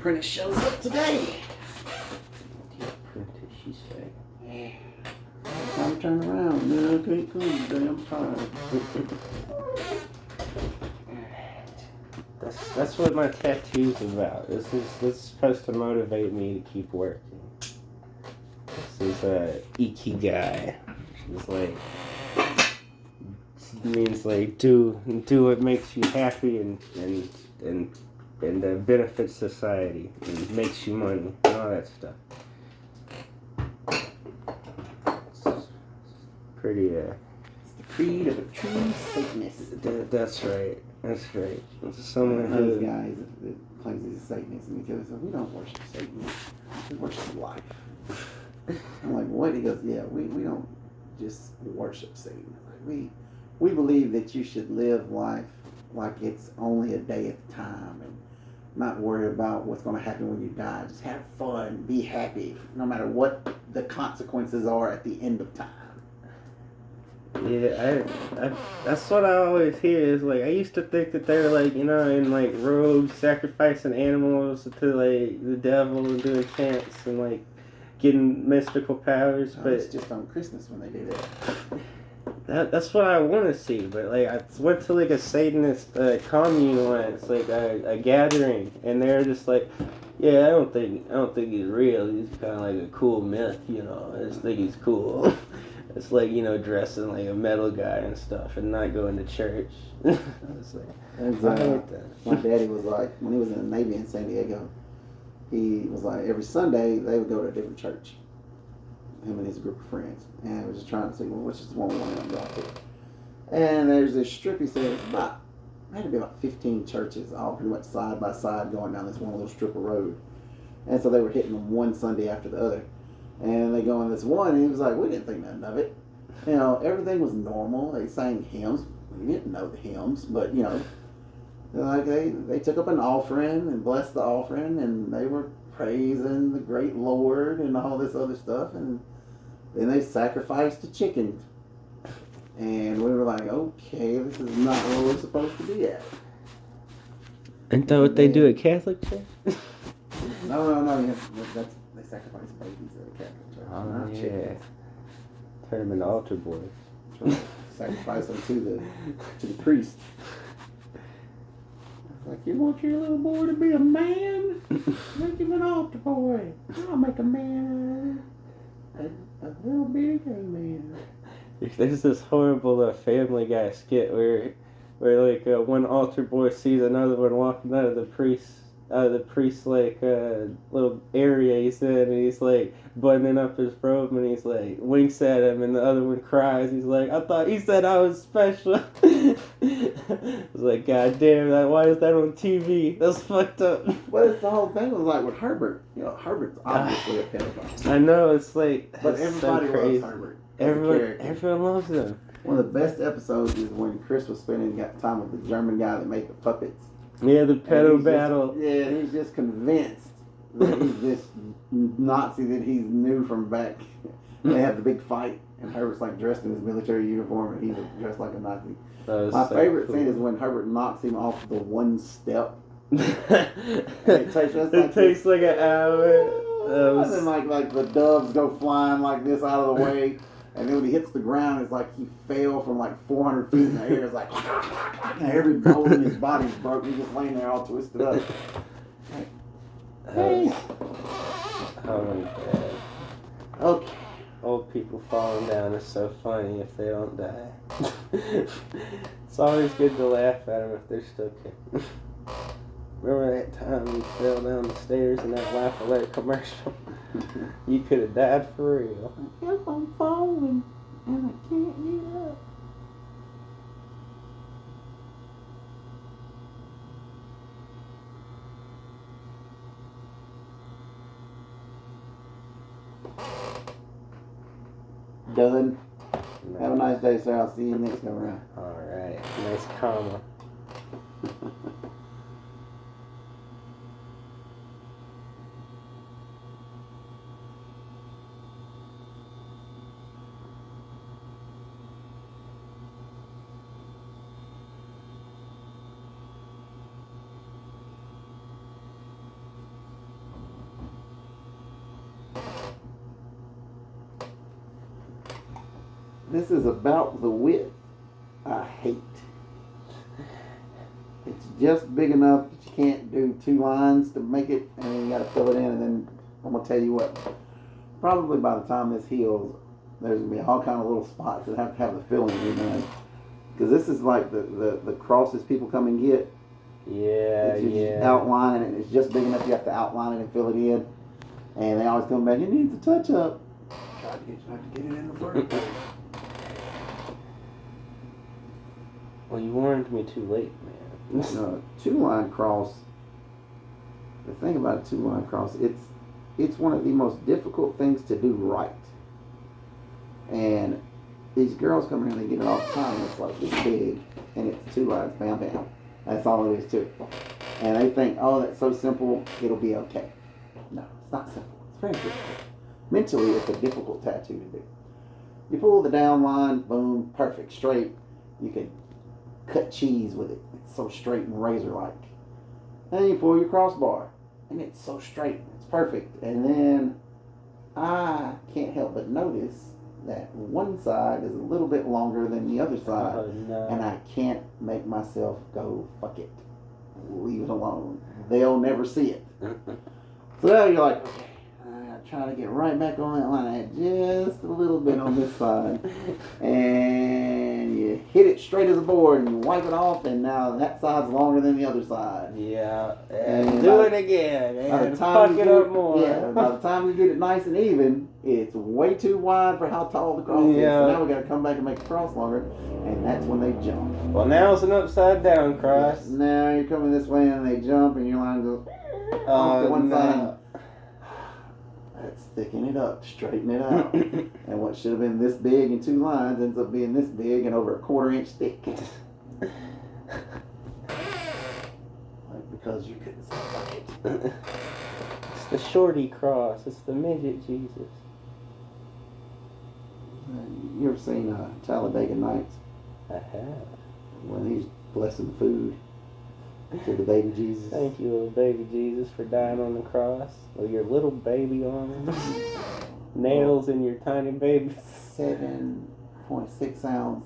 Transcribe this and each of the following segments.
Apprentice shows up today. The apprentice, she said. Time to turn around. No, I can't come today. I'm tired. That's what my tattoo's about. This is supposed to motivate me to keep working. This is ikigai. It's like it means like do what makes you happy and benefits society and makes you money and all that stuff. It's pretty It's the creed of a true Satanist. That's right. That's right. It's someone Those who guys that claims he's a Satanist and he goes, we don't worship Satan. We worship life. I'm like, what? He goes, yeah, we don't just worship Satan. Like, we believe that you should live life like it's only a day at a time and not worry about what's going to happen when you die. Just have fun, be happy, no matter what the consequences are at the end of time. Yeah, I that's what I always hear is like I used to think that they were like, you know, in like robes sacrificing animals to like the devil and doing chants and like getting mystical powers, but it's just on Christmas when they do that. That's what I want to see. But like I went to like a Satanist commune once, like a gathering, and they're just like, yeah, I don't think he's real. He's kind of like a cool myth, you know. I just think he's cool. It's like, you know, dressing like a metal guy and stuff and not going to church. I was like, I hate that. My daddy was like, when he was in the Navy in San Diego, he was like, every Sunday they would go to a different church. Him and his group of friends. And he was just trying to see, well, which is the one we want to go to. And there's this strip, he said, there had to be about 15 churches, all pretty much side by side going down this one little strip of road. And so they were hitting them one Sunday after the other. And they go on this one, and he was like, we didn't think nothing of it. You know, everything was normal. They sang hymns. We didn't know the hymns, but, you know, like they took up an offering and blessed the offering, and they were praising the great Lord and all this other stuff. And then they sacrificed a chicken. And we were like, okay, this is not where we're supposed to be at. Isn't that what they do at Catholic church? No. That's, they sacrifice babies at a Catholic church. Oh, yeah. Chickens. Turn them into altar boys. Sacrifice them to the priest. Like, you want your little boy to be a man? Make him an altar boy. I'll make a man a little bitty gay man. There's this horrible Family Guy skit where like one altar boy sees another one walking out of the priest's like little area he's in, and he's like buttoning up his robe, and he's like winks at him, and the other one cries. He's like, I thought he said I was special. It's like, God damn, why is that on TV? That's fucked up. Well, it's the whole thing was like with Herbert. You know, Herbert's obviously a pedophile. I know, it's like, but everybody so crazy. loves Herbert. Everyone loves him. One of the best episodes is when Chris was spending time with the German guy that made the puppets. Yeah, the pedo battle. He's just convinced that he's this Nazi that he's new from back. They have the big fight, and Herbert's like dressed in his military uniform, and he's dressed like a Nazi. My favorite scene is when Herbert knocks him off the one step. It takes like an hour. And then like the doves go flying like this out of the way. And then when he hits the ground, it's like he fell from like 400 feet in the air. It's like, and every bone in his body's broke. He's just laying there all twisted up. Hey. Oh my God. Okay. Old people falling down is so funny if they don't die. It's always good to laugh at them if they're still kicking. Remember that time you fell down the stairs in that Laugh Alert commercial? You could have died for real. I kept on falling, and I can't get up. Done. Nice. Have a nice day, sir. I'll see you next time around. Alright. Nice comma. This is about the width I hate. It's just big enough that you can't do 2 lines to make it, and then you got to fill it in. And then I'm gonna tell you what. Probably by the time this heals, there's gonna be all kind of little spots that have to have the filling redone. Because this is like the crosses people come and get. Yeah, It's just yeah. outlining it. It's just big enough you have to outline it and fill it in. And they always come back, it needs a touch up. Try to get it in the first place. Well, you warned me too late, man. 2-line cross. The thing about a 2-line cross, it's one of the most difficult things to do right. And these girls come here and they get it all the time. It's like this big, and it's 2 lines, bam, bam. That's all it is to it. And they think, oh, that's so simple, it'll be okay. No, it's not simple. It's very difficult. Mentally, it's a difficult tattoo to do. You pull the down line, boom, perfect, straight. You can cut cheese with it. It's so straight and razor-like. Then you pull your crossbar, and it's so straight. It's perfect. And then I can't help but notice that one side is a little bit longer than the other side. Oh, no. And I can't make myself go, fuck it. Leave it alone. They'll never see it. So now you're like, okay, I'm trying to get right back on that line. Just a little bit on this side. And you hit it straight as a board and you wipe it off, and now that side's longer than the other side. Yeah, And and do it again, and fuck it up more. Yeah, by the time you get it nice and even, it's way too wide for how tall the cross is. So now we got to come back and make the cross longer, and that's when they jump. Well, now it's an upside down cross. Yes, now you're coming this way and they jump, and your line goes off to one side. Let's thicken it up, straighten it out. And what should have been this big in 2 lines ends up being this big and over a 1/4 inch thick. Like, because you couldn't say fuck it. It's the shorty cross. It's the midget Jesus. You ever seen Talladega Nights I have. when he's blessing the food to the baby Jesus? Thank you, little baby Jesus, for dying on the cross with your little baby arms, nails in your tiny baby. 7.6 ounce.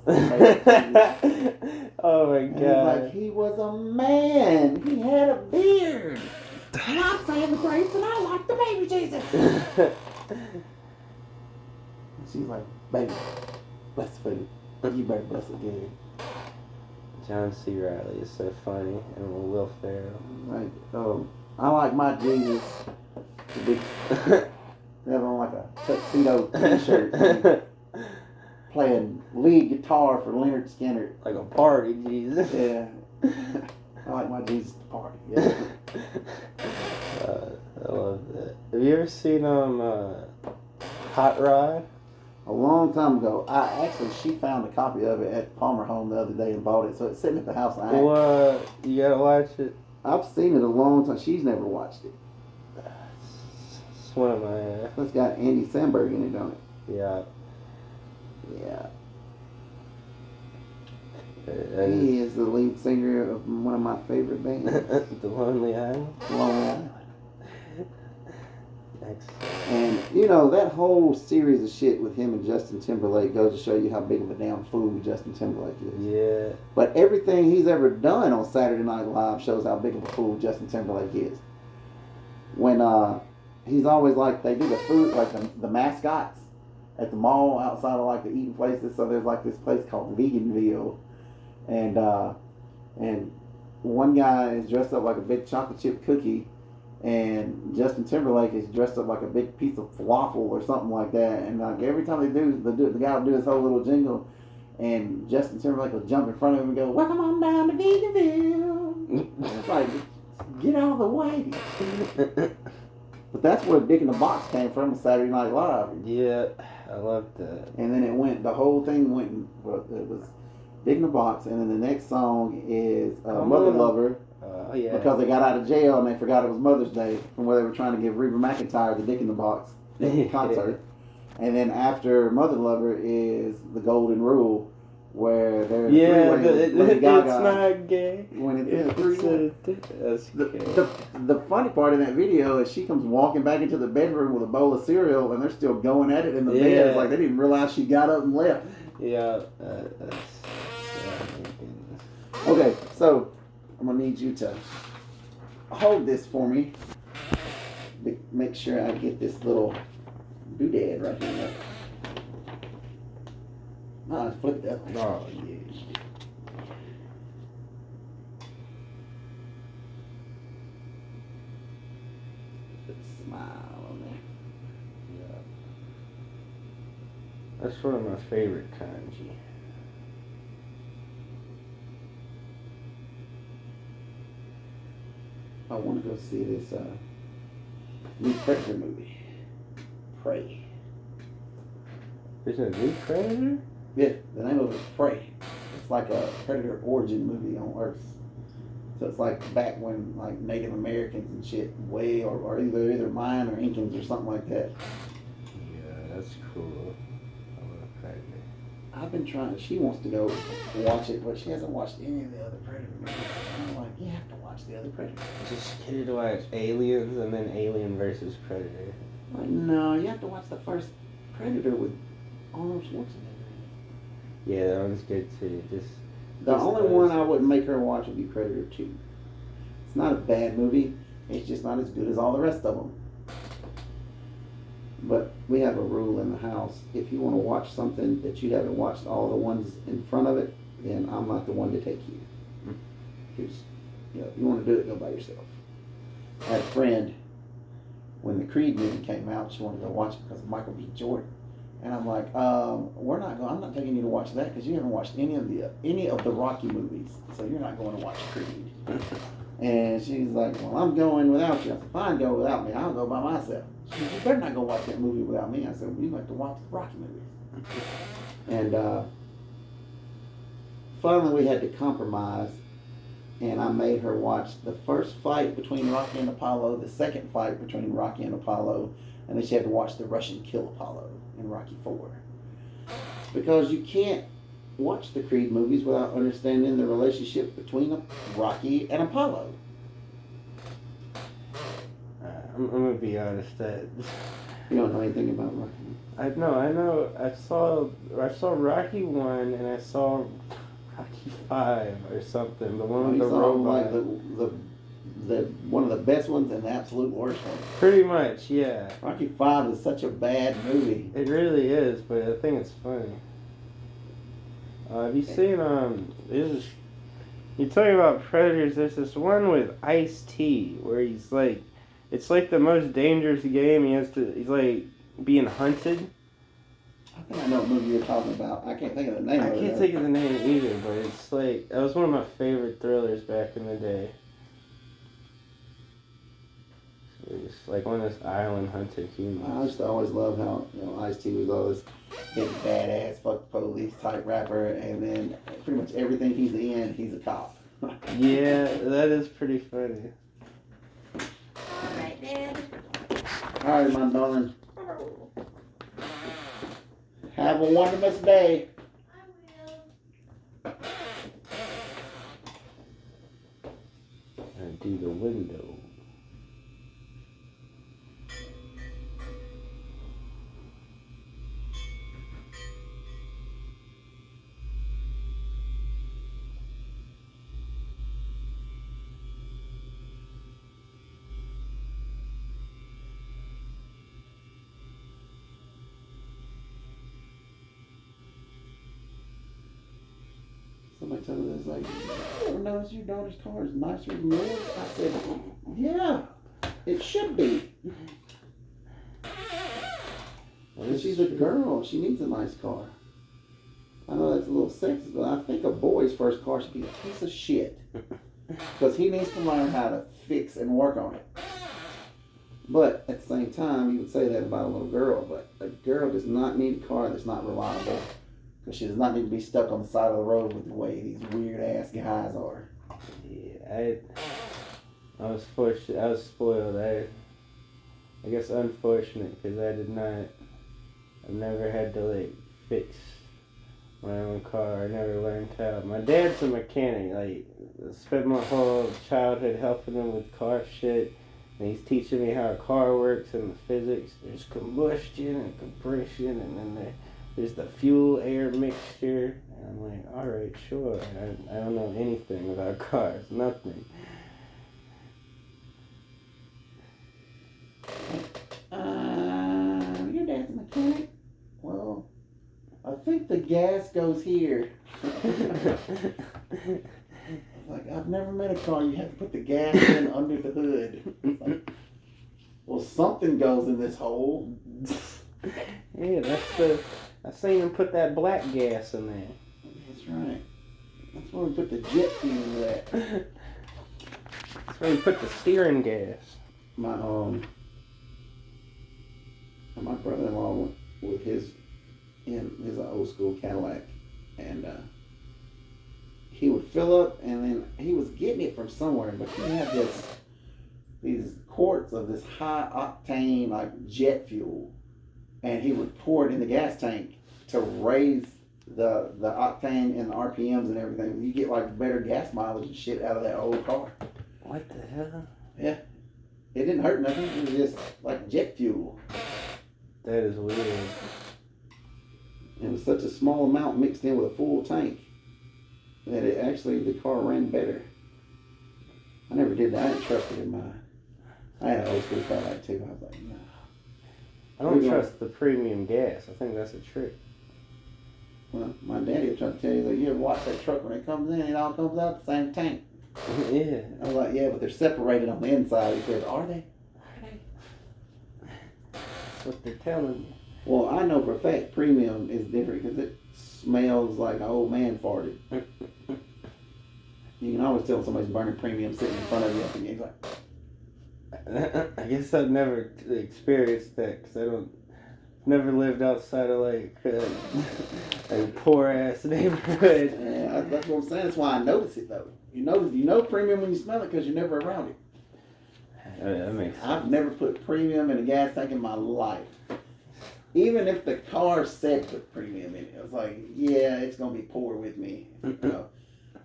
Oh my And God! he's like, he was a man. He had a beard. And I'm saying the grace, and I like the baby Jesus. And she's like, baby, bless the food. You better bless it good. John C. Reilly is so funny, and Will Ferrell. Like, I like my Jesus to be have on like a tuxedo t-shirt, playing lead guitar for Leonard Skinner. Like a party Jesus. Yeah. I like my Jesus to party. Yeah. I love that. Have you ever seen Hot Rod? A long time ago, she found a copy of it at Palmer Home the other day and bought it, so it's sitting at the house. Well, you gotta watch it. I've seen it a long time. She's never watched it. It's one of my. It's got Andy Samberg in it, don't it? Yeah. Yeah. He He is the lead singer of one of my favorite bands, The Lonely Island. Lonely Island. Excellent. And, that whole series of shit with him and Justin Timberlake goes to show you how big of a damn fool Justin Timberlake is. Yeah. But everything he's ever done on Saturday Night Live shows how big of a fool Justin Timberlake is. When he's always like, they do the food, like the mascots at the mall outside of like the eating places. So there's like this place called Veganville. And one guy is dressed up like a big chocolate chip cookie. And Justin Timberlake is dressed up like a big piece of falafel or something like that. And like every time they do, the guy will do his whole little jingle, and Justin Timberlake will jump in front of him and go, "Welcome on down to Veganville." It's like, get out of the way. But that's where Dick in the Box came from, Saturday Night Live. Yeah, I love that. And then the whole thing went, it was Dick in the Box, and then the next song is Mother Lover. Yeah. Because they got out of jail and they forgot it was Mother's Day from where they were trying to give Reba McEntire the Dick in the Box concert. And then after Mother Lover is The Golden Rule, where they're it's not gay. When it's in a three-way. That's The funny part in that video is she comes walking back into the bedroom with a bowl of cereal and they're still going at it in the bed. It's like they didn't realize she got up and left. Yeah, oh my goodness. Okay, so I'm gonna need you to hold this for me. Make sure I get this little doodad right here. Ah, flip it up. Oh, yeah. Smile on there. Yeah. That's one of my favorite kanji. I want to go see this new Predator movie. Prey. There's a new Predator? Yeah, the name of it is Prey. It's like a Predator origin movie on Earth. So it's like back when like Native Americans and shit or either Mayan or Incans or something like that. Yeah, that's cool. I love Predator. I've been trying. She wants to go watch it, but she hasn't watched any of the other Predator movies. I'm like, you have to watch the other Predator. Just get her to watch Aliens and then Alien versus Predator. Like, no, you have to watch the first Predator with Arnold Schwarzenegger. Yeah, that one's good too. The only one I wouldn't make her watch would be Predator 2. It's not a bad movie. It's just not as good as all the rest of them. But we have a rule in the house. If you want to watch something that you haven't watched all the ones in front of it, then I'm not the one to take you. Because, you know, if you want to do it, go by yourself. I had a friend, when the Creed movie came out, she wanted to go watch it because of Michael B. Jordan. And I'm like, I'm not taking you to watch that because you haven't watched any of the Rocky movies, so you're not going to watch Creed. And she's like, well, I'm going without you. I said, fine, go without me. I'll go by myself. She said, you better not go watch that movie without me. I said, well, you have to watch the Rocky movies. And finally we had to compromise, and I made her watch the first fight between Rocky and Apollo, the second fight between Rocky and Apollo, and then she had to watch the Russian kill Apollo in Rocky 4. Because you can't watch the Creed movies without understanding the relationship between Rocky and Apollo. I'm gonna be honest. You don't know anything about Rocky. I know. I saw Rocky 1 and I saw Rocky 5 or something. The one with the robot. Like the one of the best ones and the absolute worst one. Pretty much, yeah. Rocky 5 is such a bad movie. It really is, but I think it's funny. Have you seen you talking about Predators? There's this one with Ice-T where he's like, it's like the most dangerous game. He's like being hunted. I think I know what movie you're talking about. I can't think of the name of it. I can't think of the name either, but it's like, that was one of my favorite thrillers back in the day. It's like on this island hunting humans. I just always love how, you know, Ice-T was always big badass, fuck the police type rapper, and then pretty much everything he's in, he's a cop. Yeah, that is pretty funny. Alright, Dad. Alright, my darling. Have a wonderful day. I will. And do the window. Somebody told me this, like, you ever notice your daughter's car is nicer than yours? I said, yeah, it should be. But she's a girl. She needs a nice car. I know that's a little sexist, but I think a boy's first car should be a piece of shit. Because he needs to learn how to fix and work on it. But at the same time, you would say that about a little girl. But a girl does not need a car that's not reliable. Because she does not need to be stuck on the side of the road with the way these weird ass guys are. Yeah, I was fortunate. I was spoiled. I guess unfortunate because I've never had to like fix my own car. I never learned how. My dad's a mechanic. Like, I spent my whole childhood helping him with car shit. And he's teaching me how a car works and the physics. There's combustion and compression, and then there's the fuel air mixture. And I'm like, all right, sure. I don't know anything about cars, nothing. Your dad's a mechanic? Well, I think the gas goes here. Like, I've never met a car you have to put the gas in under the hood. Like, well, something goes in this hole. Yeah, I seen him put that black gas in there. That's right. That's where we put the jet fuel at. That's where he put the steering gas. My brother-in-law went with his old school Cadillac, and he would fill up, and then he was getting it from somewhere, but he had these quarts of this high octane like jet fuel, and he would pour it in the gas tank to raise the octane and the RPMs and everything. You get like better gas mileage and shit out of that old car. What the hell? Yeah, it didn't hurt nothing. It was just like jet fuel. That is weird. It was such a small amount mixed in with a full tank that the car ran better. I never did that. I didn't trust it in mine. I had an old school Cadillac too. I was like, no. I don't trust the premium gas. I think that's a trick. Well, my daddy was trying to tell you that you ever watch that truck when it comes in, it all comes out the same tank. Yeah. I was like, yeah, but they're separated on the inside. He said, are they? That's what they're telling you. Well, I know for a fact premium is different because it smells like an old man farted. You can always tell somebody's burning premium sitting in front of you. And you're like, I guess I've never experienced that because never lived outside of like a poor ass neighborhood. yeah, that's what I'm saying. That's why I notice it though. You know premium when you smell it because you're never around it. That makes sense. I've never put premium in a gas tank in my life. Even if the car said put premium in it, I was like, yeah, it's gonna be poor with me. You know,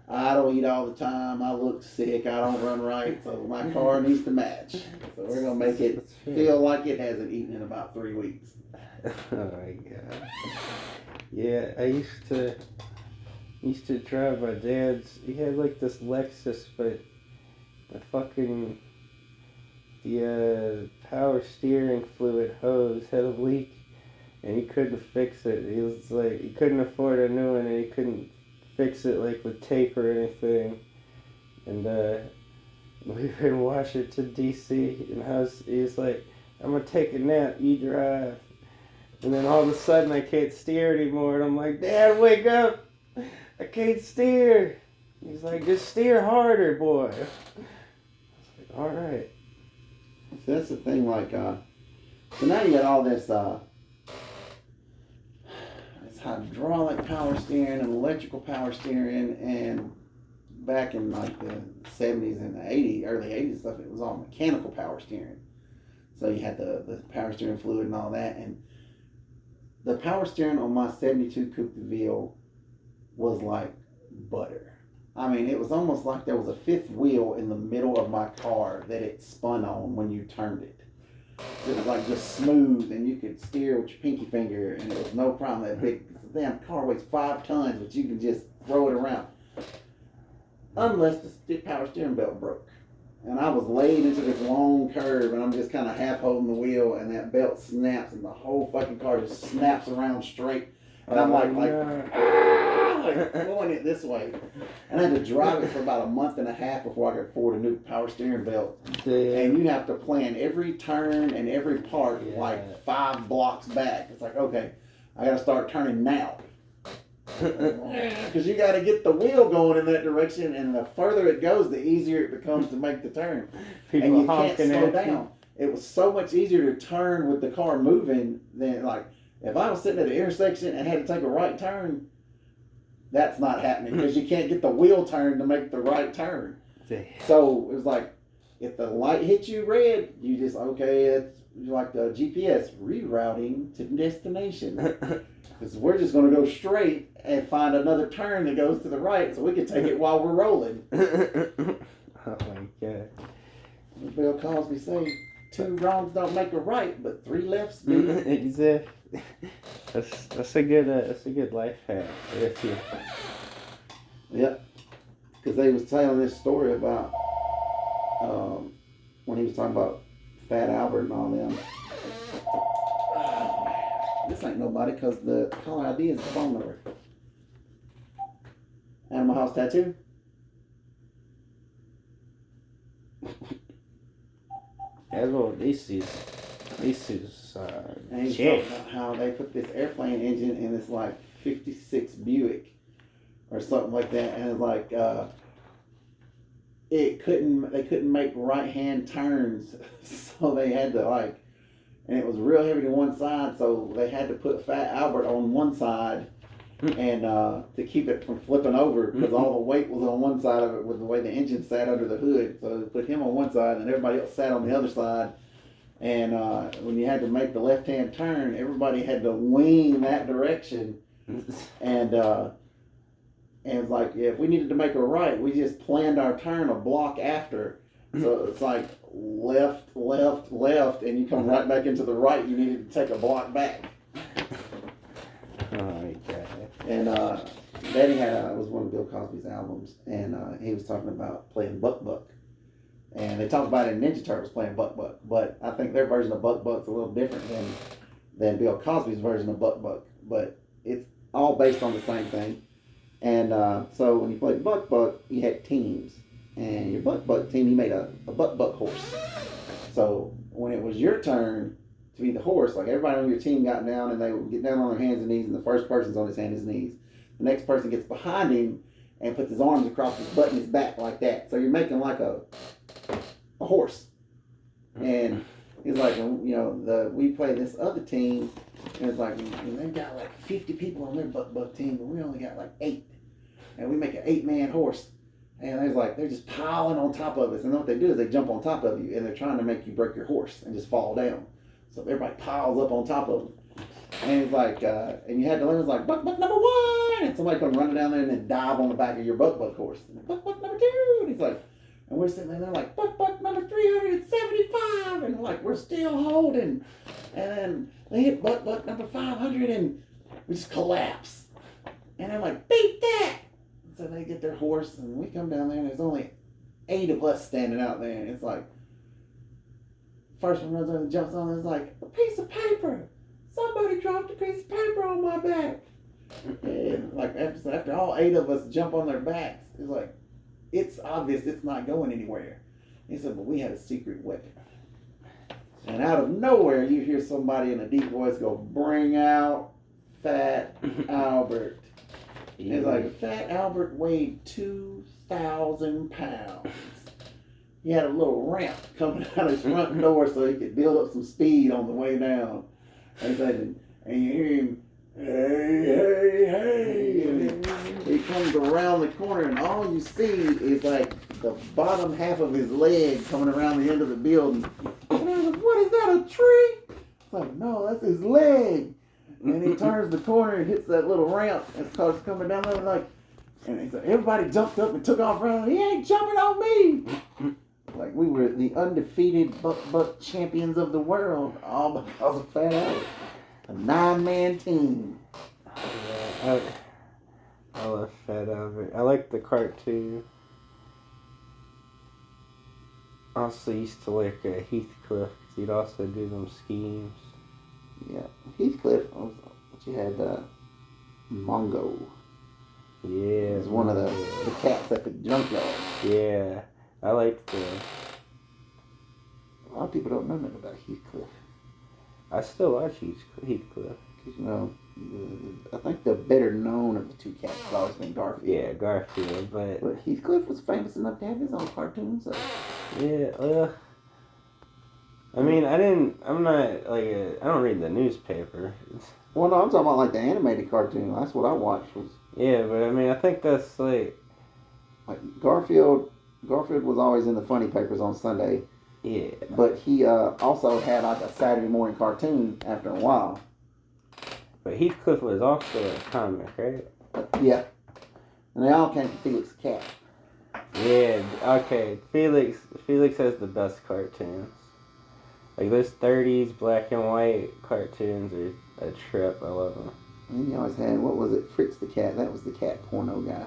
I don't eat all the time. I look sick. I don't run right, so my car needs to match. So we're gonna make it feel like it hasn't eaten in about 3 weeks. Oh my god. Yeah, I used to drive my dad's. He had like this Lexus, but the power steering fluid hose had a leak, and he couldn't fix it. He was like, he couldn't afford a new one, and he couldn't fix it like with tape or anything. And we were in Washington D.C. and he was like, I'm gonna take a nap, you drive. And then all of a sudden I can't steer anymore, and I'm like, Dad, wake up! I can't steer. He's like, just steer harder, boy. I was like, all right. So that's the thing, like, so now you got all this hydraulic power steering and electrical power steering, and back in like the 70s and the 80s, early 80s stuff, it was all mechanical power steering. So you had the power steering fluid and all that, and the power steering on my 72 Coupe de Ville was like butter. I mean, it was almost like there was a fifth wheel in the middle of my car that it spun on when you turned it. It was like just smooth, and you could steer with your pinky finger, and it was no problem. That big damn car weighs 5 tons, but you can just throw it around. Unless the power steering belt broke. And I was laid into this long curve, and I'm just kind of half holding the wheel, and that belt snaps, and the whole fucking car just snaps around straight. And I'm like pulling it this way. And I had to drive it for about a month and a half before I could afford a new power steering belt. Damn. And you have to plan every turn and every part like 5 blocks back. It's like, okay, I got to start turning now. Because you got to get the wheel going in that direction, and the further it goes, the easier it becomes to make the turn. People and you can't honking slow at down. you. It was so much easier to turn with the car moving than like if I was sitting at the intersection and had to take a right turn. That's not happening because you can't get the wheel turned to make the right turn. So it was like, if the light hits you red, you just, okay, it's like the GPS, rerouting to destination. Because we're just going to go straight and find another turn that goes to the right so we can take it while we're rolling. Oh my God. Bill Cosby say, 2 wrongs don't make a right, but 3 lefts do. Exactly. That's a good life hack. If you Yep. Because they was telling this story about when he was talking about Fat Albert and all them. This ain't nobody because the caller ID is the phone number. Animal House Tattoo. Hello, this is And he was talking about how they put this airplane engine in this like '56 Buick or something like that, and it's like they couldn't make right hand turns, so they had to like, and it was real heavy to one side, so they had to put Fat Albert on one side, and to keep it from flipping over because all the weight was on one side of it with the way the engine sat under the hood. So they put him on one side and everybody else sat on the other side. And when you had to make the left hand turn, everybody had to lean that direction. And it's like, yeah, if we needed to make a right, we just planned our turn a block after. So it's like left, left, left, and you come right back into the right. You needed to take a block back. Oh my god. And Daddy had was one of Bill Cosby's albums, and he was talking about playing Buck Buck. And they talked about it in Ninja Turtles playing Buck Buck, but I think their version of Buck Buck's a little different than Bill Cosby's version of Buck Buck. But it's all based on the same thing. And so when you played Buck Buck, you had teams. And your Buck Buck team, you made a Buck Buck horse. So when it was your turn to be the horse, like everybody on your team got down and they would get down on their hands and knees, and the first person's on his hands and knees. The next person gets behind him and puts his arms across his butt and his back like that. So you're making like a horse. And he's like, we play this other team, and it's like, they've got like 50 people on their Buck team, but we only got like 8. And we make an 8-man horse. And it's like, they're just piling on top of us. And what they do is they jump on top of you, and they're trying to make you break your horse and just fall down. So everybody piles up on top of them. And it's like, and you had to learn, it's like, Buck number 1! And somebody come running down there and then dive on the back of your Buck horse. And Buck number 2! And he's like, and we're sitting there like, Buck number 375! And like, we're still holding. And then they hit Buck number 500 and we just collapse. And they're like, beat that! So they get their horse and we come down there and there's only 8 of us standing out there. And it's like, first one runs over and jumps on and it's like, a piece of paper! Somebody dropped a piece of paper on my back. And like after all 8 of us jump on their backs, it's like, it's obvious it's not going anywhere. He said, but we had a secret weapon. And out of nowhere, you hear somebody in a deep voice go, bring out Fat Albert. And it's like, Fat Albert weighed 2,000 pounds. He had a little ramp coming out his front door so he could build up some speed on the way down. And you hear him, hey, and he comes around the corner and all you see is like the bottom half of his leg coming around the end of the building. And I was like, what is that, a tree? It's like, no, that's his leg. And he turns the corner and hits that little ramp and starts coming down there like, and he said, everybody jumped up and took off running. He ain't jumping on me. Like we were the undefeated Buck champions of the world, all because of Fat Albert. A 9-man team. Yeah, I love Fat Albert. I like the cartoon. I also used to like Heathcliff. He'd also do them schemes. Yeah, Heathcliff. You had Mongo. Yeah, it was one of the cats at the junkyard. Yeah, I liked the. A lot of people don't know nothing about Heathcliff. I still watch Heathcliff. Because, I think the better known of the 2 cats has always been Garfield. Yeah, Garfield, but Heathcliff was famous enough to have his own cartoon, so. Yeah, I mean, I don't read the newspaper. Well, no, I'm talking about like the animated cartoon. That's what I watched. Yeah, but I mean, I think that's like Garfield was always in the funny papers on Sunday. Yeah. But he also had like a Saturday morning cartoon after a while. But Heathcliff was also a comic, right? Yeah. And they all came from Felix the Cat. Yeah, okay. Felix has the best cartoons. Like those 30s black and white cartoons are a trip. I love them. And you always had, what was it, Fritz the Cat? That was the cat porno guy.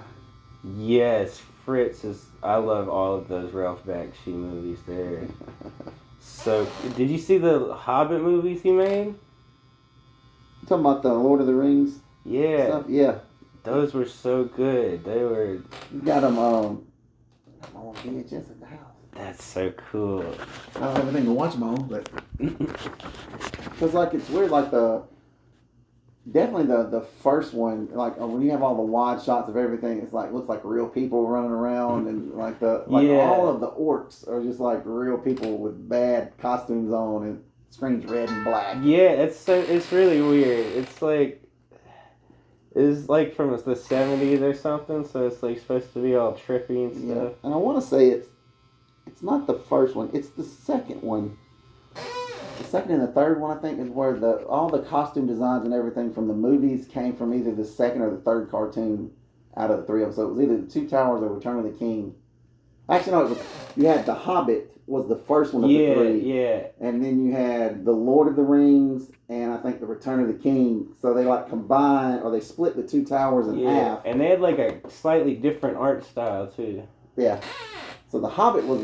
Yes, Fritz is. I love all of those Ralph Bakshi movies. There. So, did you see the Hobbit movies he made? You talking about the Lord of the Rings Yeah, stuff? Yeah. those were so good. They were. You got them on VHS at the house. That's so cool. I don't have everything to watch them on, but because like it's weird, like definitely the first one, like when you have all the wide shots of everything, it's like looks like real people running around, and like all of the orcs are just like real people with bad costumes on and screens red and black. Yeah, it's really weird. It's like from the 70s or something, so it's like supposed to be all trippy and stuff. Yeah, and I want to say it's not the first one, it's the second one. The second and the third one, I think, is where all the costume designs and everything from the movies came from either the second or the third cartoon out of the three of them. So it was either The Two Towers or Return of the King. Actually, no, you had The Hobbit was the first one of the three. Yeah. And then you had The Lord of the Rings and I think The Return of the King. So they like combined, or they split The Two Towers in half. And they had like a slightly different art style too. Yeah. So The Hobbit was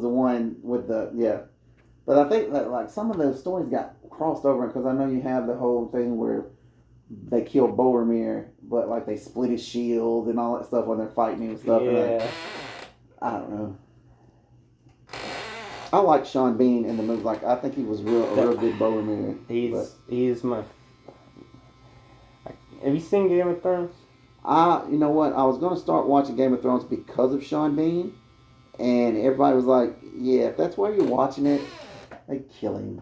the one with But I think that like some of those stories got crossed over because I know you have the whole thing where they kill Boromir, but like they split his shield and all that stuff when they're fighting and stuff. Yeah. And I don't know. I like Sean Bean in the movie. Like I think he was a real good Boromir. He's my. Have you seen Game of Thrones? You know what? I was gonna start watching Game of Thrones because of Sean Bean, and everybody was like, "Yeah, if that's why you're watching it, they kill him."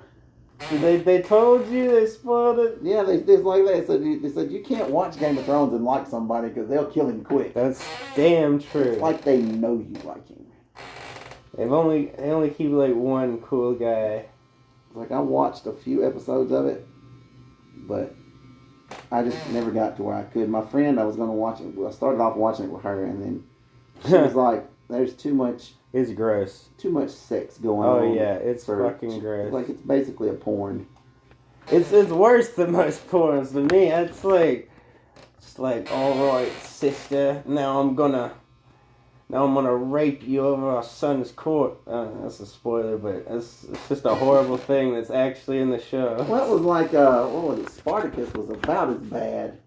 They told you, they spoiled it. Yeah, they did like that. They said you can't watch Game of Thrones and like somebody because they'll kill him quick. That's damn true. It's like they know you like him. They only keep like one cool guy. Like I watched a few episodes of it, but I just never got to where I could. My friend, I was gonna watch it. I started off watching it with her, and then she was like, "There's too much." It's gross. Too much sex going on. Oh yeah, it's fucking gross. Like it's basically a porn. It's worse than most porns to me. It's like all right, sister. Now I'm gonna rape you over our son's court. That's a spoiler, but it's just a horrible thing that's actually in the show. Well, it was like what was it? Spartacus was about as bad.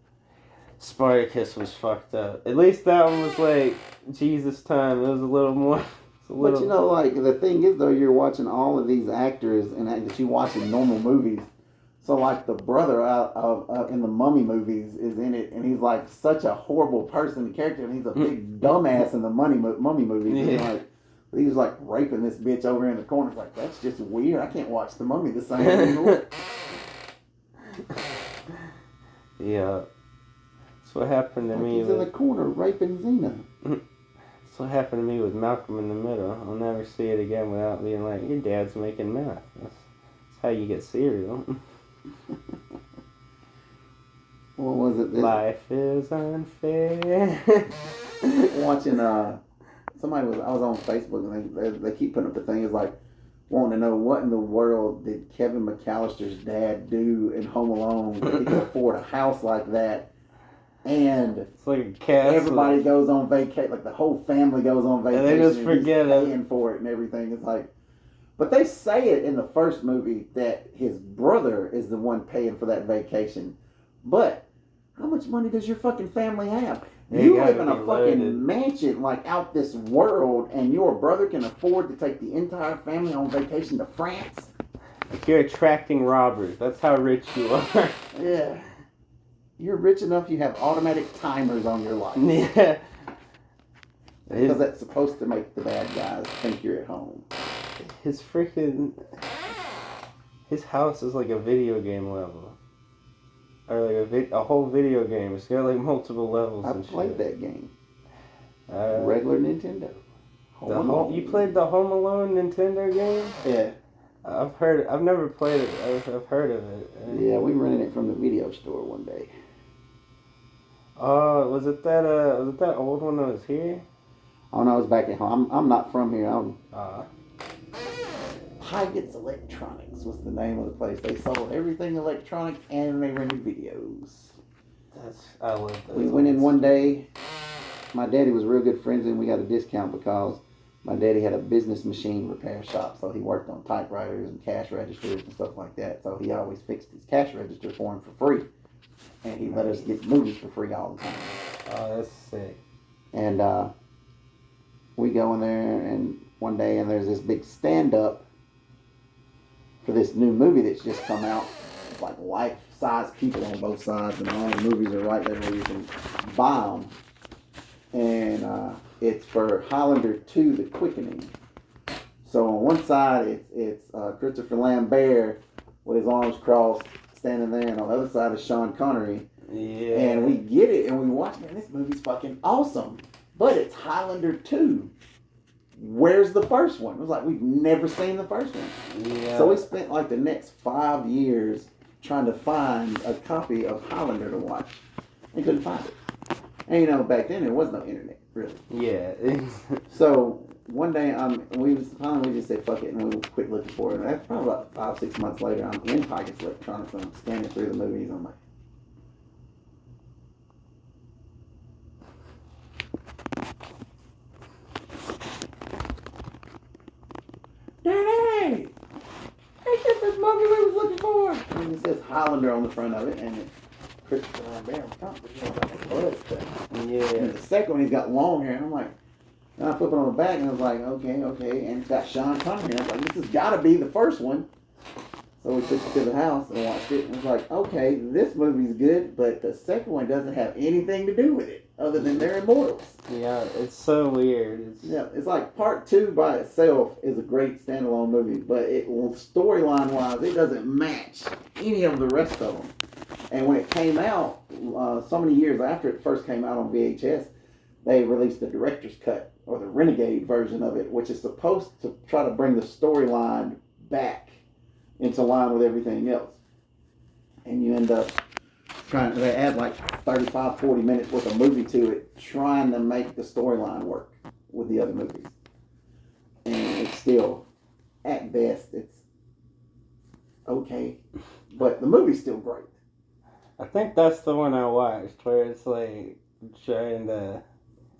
Spartacus was fucked up. At least that one was like Jesus time. It was a little more. But you know, like the thing is though, you're watching all of these actors and that you watch in normal movies. So like the brother in the Mummy movies is in it, and he's like such a horrible person, character, and he's a big dumbass in the Mummy movies. Yeah. And like he was like raping this bitch over in the corner. It's like that's just weird. I can't watch the Mummy the same anymore. Yeah, that's what happened to me. He's in the corner raping Xena. That's what happened to me with Malcolm in the Middle. I'll never see it again without being like, your dad's making meth. That's how you get cereal. What was it? Life is unfair. Watching I was on Facebook and they keep putting up the thing. It's like wanting to know what in the world did Kevin McAllister's dad do in Home Alone that he could afford a house like that. And it's like a castle. Everybody goes on vacation, like the whole family goes on vacation. And they just forget it. Paying for it and everything. It's like, but they say it in the first movie that his brother is the one paying for that vacation. But how much money does your fucking family have? You live in a fucking mansion like out this world, and your brother can afford to take the entire family on vacation to France? Like you're attracting robbers. That's how rich you are. Yeah. You're rich enough you have automatic timers on your life. Yeah. Because that's supposed to make the bad guys think you're at home. His house is like a video game level. Or like a whole video game. It's got like multiple levels and shit. I played that game. Regular Nintendo. You played the Home Alone Nintendo game? Yeah. I've never played it. I've heard of it. Yeah, we rented it from the video store one day. Oh, was it that old one that was here? Oh no, it was back at home. I'm not from here. Pygot's Electronics was the name of the place. They sold everything electronics and they rented videos. I love those. We went in one day. My daddy was real good friends and we got a discount because my daddy had a business machine repair shop, so he worked on typewriters and cash registers and stuff like that. So he always fixed his cash register for him for free. And he let us get movies for free all the time. Oh, that's sick. And we go in there and one day and there's this big stand-up for this new movie that's just come out. It's like life-size people on both sides and all the movies are right there where you can buy them. And it's for Highlander 2, The Quickening. So on one side it's Christopher Lambert with his arms crossed standing there, and on the other side is Sean Connery. Yeah. And we get it and we watch it, and this movie's fucking awesome. But it's Highlander 2. Where's the first one? It was like, we've never seen the first one. Yeah. So we spent like the next 5 years trying to find a copy of Highlander to watch. And couldn't find it. And you know, back then there was no internet, really. Yeah. So one day we just said fuck it and we quit looking for it. And that's probably about 5-6 months later. I'm in Pygot's Electronics and I'm scanning through the movies. I'm like, Daddy! Hey, this is the movie we was looking for! And it says Highlander on the front of it, and it's Christopher Lambert on front, but you know, like a buzz cut. Yeah. And the second one, he's got long hair, and I'm like, and I flip it on the back, and I was like, okay, and it's got Sean Connery. And I was like, this has got to be the first one. So we took it to the house and watched it, and it was like, okay, this movie's good, but the second one doesn't have anything to do with it, other than they're immortals. Yeah, it's so weird. It's like part 2 by itself is a great standalone movie, but it storyline wise, it doesn't match any of the rest of them. And when it came out, so many years after it first came out on VHS, they released the director's cut, or the Renegade version of it, which is supposed to try to bring the storyline back into line with everything else. And you end up they add like 35-40 minutes worth of movie to it, trying to make the storyline work with the other movies. And it's still, at best, it's okay. But the movie's still great. I think that's the one I watched where it's like trying to.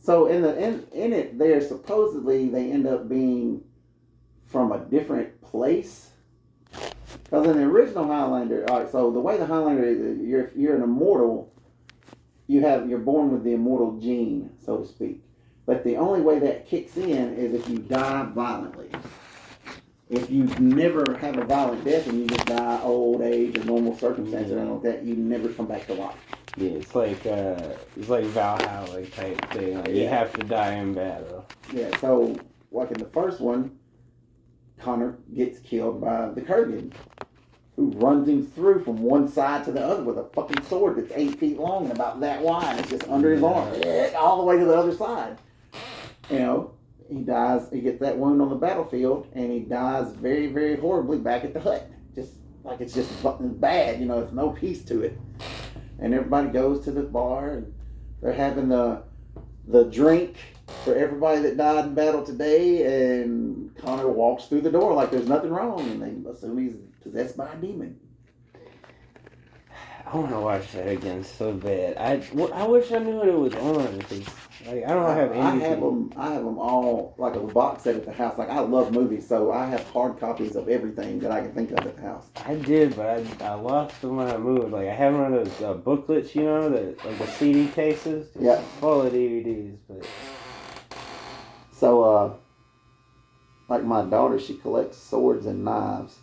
So in it, they're supposedly they end up being from a different place. Because in the original Highlander, all right, so the way the Highlander is, you're an immortal. You're born with the immortal gene, so to speak. But the only way that kicks in is if you die violently. If you never have a violent death and you just die old age or normal circumstances or anything like that, you never come back to life. Yeah, it's like Valhalla type thing. Like you have to die in battle. Yeah, so like in the first one, Connor gets killed by the Kurgan, who runs him through from one side to the other with a fucking sword that's 8 feet long and about that wide. It's just under his arm, all the way to the other side. You know, he dies. He gets that wound on the battlefield, and he dies very, very horribly back at the hut. Just like it's just fucking bad. You know, there's no peace to it. And everybody goes to the bar, and they're having the drink for everybody that died in battle today, and Connor walks through the door like there's nothing wrong, and they assume he's possessed by a demon. I want to watch that again so bad. I wish I knew what it was on. Because, like, I don't have anything. I have them all, like a box set at the house. Like, I love movies, so I have hard copies of everything that I can think of at the house. I did, but I lost them when I moved. Like, I have one of those booklets, you know, like the CD cases. Yeah. Full of DVDs, but... So, like my daughter, she collects swords and knives.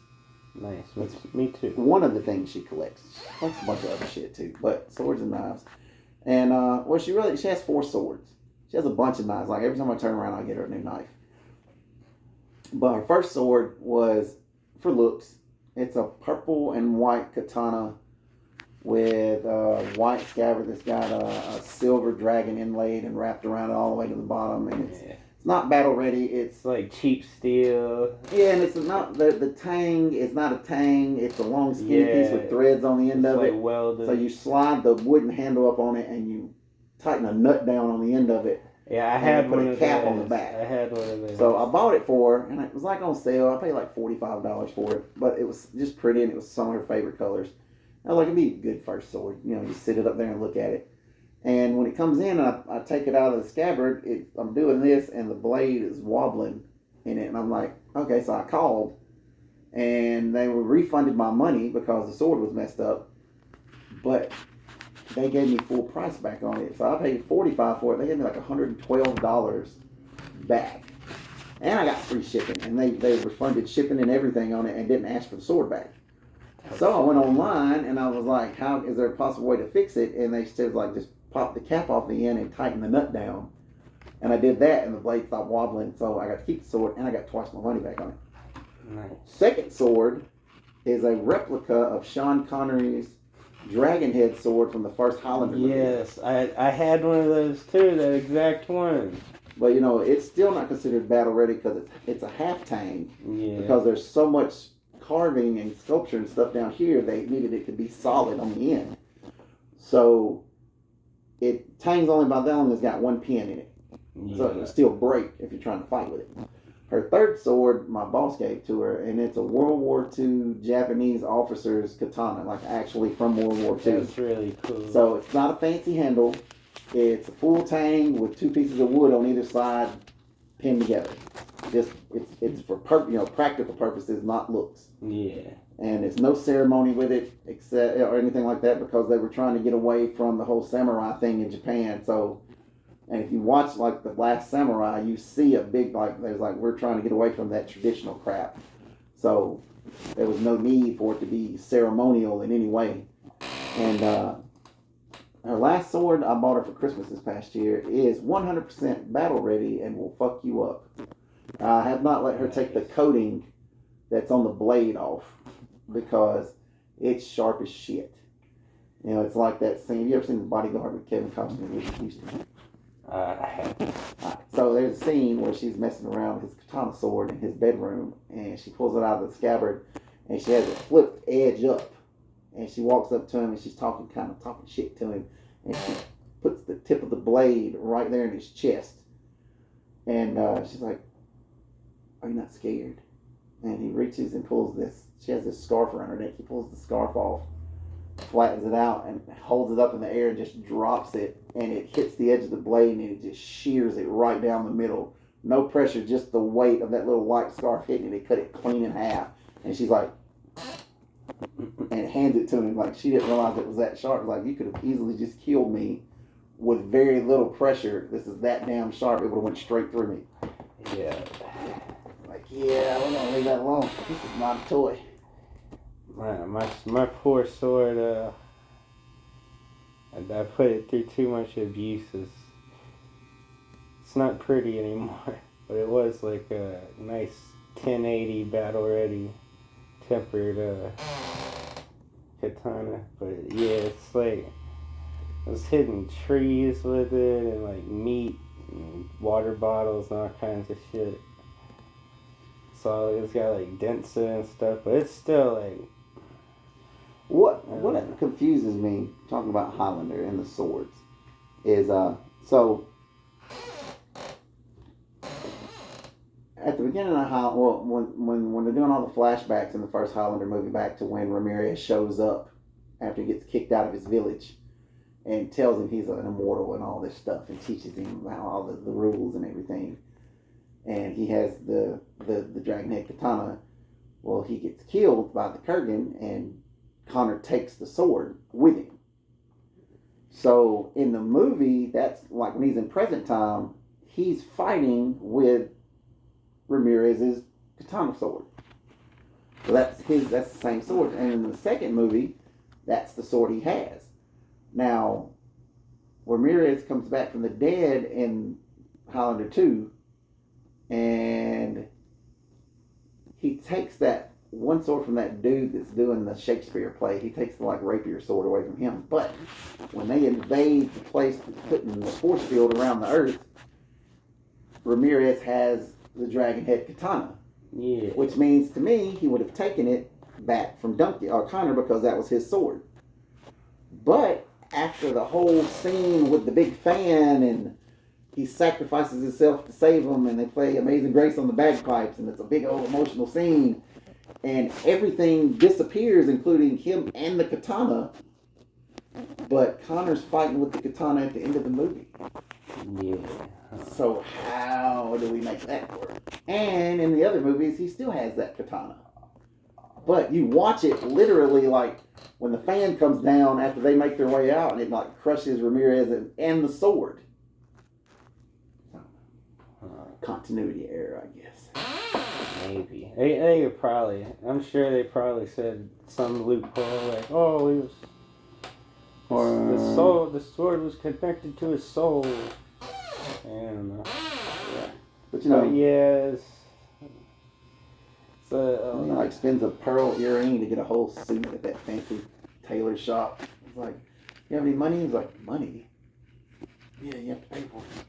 Nice. Me too. One of the things she collects. She collects a bunch of other shit too, but swords and knives. And, well, she has 4 swords. She has a bunch of knives. Like, every time I turn around, I get her a new knife. But her first sword was for looks. It's a purple and white katana with a white scabbard that's got a silver dragon inlaid and wrapped around it all the way to the bottom. And it's not battle ready. It's like cheap steel. Yeah, and it's not the tang. It's not a tang. It's a long skinny piece with threads on the end of it. Welded. So you slide the wooden handle up on it and you tighten a nut down on the end of it, Yeah, I And had they put one a of cap those. on the back. I had one of those. So I bought it for her, and it was like on sale. I paid like $45 for it, but it was just pretty, and it was some of her favorite colors. I was like, it'd be a good first sword. You know, you sit it up there and look at it. And when it comes in, I take it out of the scabbard. I'm doing this, and the blade is wobbling in it, and I'm like, okay. So I called, and they were refunded my money because the sword was messed up, but they gave me full price back on it. So I paid $45 for it. They gave me like $112 back, and I got free shipping, and they refunded shipping and everything on it, and didn't ask for the sword back. So I went online and I was like, how is there a possible way to fix it? And they said, like, just pop the cap off the end and tighten the nut down. And I did that, and the blade stopped wobbling. So I got to keep the sword, and I got twice my money back on it. Nice. Second sword is a replica of Sean Connery's dragon head sword from the first Highlander movie. Yes, I had one of those too, that exact one. But, you know, it's still not considered battle ready because it's a half tang. Yeah. Because there's so much carving and sculpture and stuff down here, they needed it to be solid on the end. So it tangs only by that long. It's got one pin in it, so it'll still break if you're trying to fight with it. Her third sword, my boss gave to her, and it's a World War II Japanese officer's katana, like actually from World War II. That's really cool. So it's not a fancy handle. It's a full tang with two pieces of wood on either side pinned together. Just it's for practical purposes, not looks. Yeah. And there's no ceremony with it except or anything like that because they were trying to get away from the whole samurai thing in Japan. So, and if you watch like The Last Samurai, you see a big we're trying to get away from that traditional crap. So there was no need for it to be ceremonial in any way. And her last sword I bought her for Christmas this past year is 100% battle ready and will fuck you up. I have not let her take the coating that's on the blade off because it's sharp as shit. You know, it's like that scene. You ever seen The Bodyguard with Kevin Costner and Whitney Houston? So there's a scene where she's messing around with his katana sword in his bedroom, and she pulls it out of the scabbard, and she has it flipped edge up, and she walks up to him and she's talking shit to him, and she puts the tip of the blade right there in his chest, and she's like, "Are you not scared?" And he reaches and pulls this. She has this scarf around her neck. He pulls the scarf off, flattens it out, and holds it up in the air and just drops it. And it hits the edge of the blade and it just shears it right down the middle. No pressure, just the weight of that little white scarf hitting it. It cut it clean in half. And she's like, and hands it to him. Like, she didn't realize it was that sharp. Like, you could have easily just killed me with very little pressure. This is that damn sharp. It would have went straight through me. Yeah. Like, yeah, we're going to leave that alone. This is not a toy. My poor sword, I put it through too much abuse. It's not pretty anymore. But it was like a nice 1080 battle ready tempered katana. But yeah, it's like I was hitting trees with it and like meat and water bottles and all kinds of shit. So it's got like dents in it and stuff, but it's still like. What confuses me, talking about Highlander and the swords, is so at the beginning of when they're doing all the flashbacks in the first Highlander movie back to when Ramirez shows up after he gets kicked out of his village and tells him he's an immortal and all this stuff and teaches him about all the rules and everything, and he has the Dragonhead katana. Well, he gets killed by the Kurgan and Connor takes the sword with him. So in the movie, that's like when he's in present time, he's fighting with Ramirez's katana sword. So that's the same sword. And in the second movie, that's the sword he has. Now, Ramirez comes back from the dead in Highlander 2, and he takes that one sword from that dude that's doing the Shakespeare play. He takes the rapier sword away from him. But when they invade the place that's putting the force field around the earth, Ramirez has the Dragonhead katana. Yeah. Which means to me he would have taken it back from Duncan or Connor because that was his sword. But after the whole scene with the big fan and he sacrifices himself to save them, and they play Amazing Grace on the bagpipes, and it's a big old emotional scene, and everything disappears, including him and the katana. But Connor's fighting with the katana at the end of the movie. Yeah. So how do we make that work? And in the other movies, he still has that katana. But you watch it literally like when the fan comes down after they make their way out, and it like crushes Ramirez and the sword. Continuity error, I guess. Maybe. They could probably. I'm sure they probably said some loophole like, oh, he was. The sword was connected to his soul. I don't know. Yeah. But you know, yes. He like spends a pearl earring to get a whole suit at that fancy tailor shop. It's like, you have any money? He's like, money? Yeah, you have to pay for it.